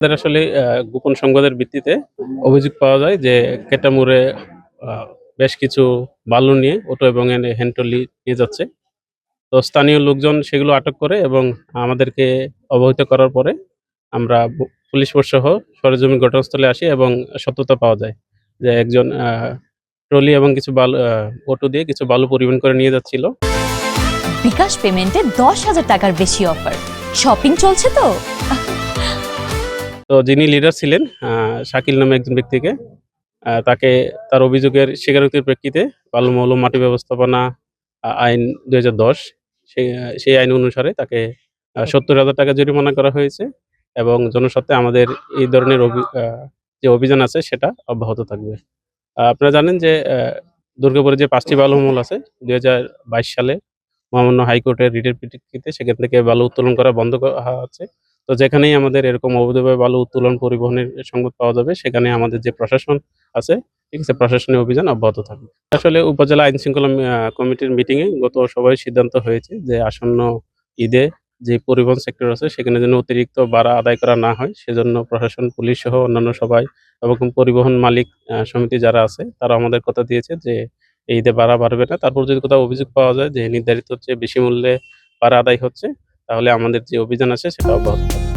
আমাদের আসলে গোপন সংবাদের ভিত্তিতে অভিযোগ পাওয়া যায় যে কেটামুরে আ বেশ কিছু বালু নিয়ে অটো এবং হ্যান্ড ট্রলি নিয়ে যাচ্ছে। তো স্থানীয় লোকজন সেগুলো আটক করে এবং আমাদেরকে অবহিত করার পরে আমরা পুলিশ ফোর্স সহ সরেজমিন ঘটনাস্থলে আসি এবং সত্যতা পাওয়া যায় যে একজন ট্রলি এবং কিছু বালু অটো দিয়ে কিছু বালু পরিবহন করে নিয়ে যাচ্ছিল। বিকাশ পেমেন্টে 10,000 টাকার বেশি অফার। শপিং চলছে তো। তো যিনি লিডার ছিলেন শাকিল নামে একজন ব্যক্তিকে তাকে তার অভিযোগের স্বীকারোক্তির প্রেক্ষিতে বালু মৌল মাটি ব্যবস্থাপনা আইন ২০১০ সেই আইন অনুসারে তাকে ৭০,০০০ টাকা জরিমানা করা হয়েছে এবং জনস্বার্থে আমাদের এই ধরনের যে অভিযান আছে সেটা অব্যাহত থাকবে। আপনারা জানেন যে দুর্গাপুরে যে ৫ টি বালু মৌল আছে ২০২২ সালে মহামান্য হাইকোর্টের রিটের প্রেক্ষিতে সেখান থেকে বালু উত্তোলন করা বন্ধ করা আছে। তো যেখানেই আমাদের এরকম অবৈধভাবে বালু উত্তোলন পরিবহনের সংবাদ পাওয়া যাবে সেখানে আমাদের যে প্রশাসন আছে, ঠিক আছে? প্রশাসনিক অভিযান অব্যাহত থাকবে। আসলে উপজেলা আইন শৃঙ্খলা কমিটির মিটিংয়ে গত সভায় সিদ্ধান্ত হয়েছে যে আসন্ন ঈদে যে পরিবহন সেক্টর আছে সেখানে যেন অতিরিক্ত ভাড়া আদায় করা না হয়। সেজন্য প্রশাসন, পুলিশ সহ অন্যান্য সবাই এবং পরিবহন মালিক সমিতি যারা আছে তারা আমাদের কথা দিয়েছে যে এই ঈদে ভাড়া বাড়বে না। তারপর যদি কোথাও অভিযোগ পাওয়া যায় যে নির্ধারিত চেয়ে বেশি মূল্যে ভাড়া আদায় হচ্ছে, তাহলে আমাদের যে অভিযান আছে সেটা অব্যাহত থাকবে।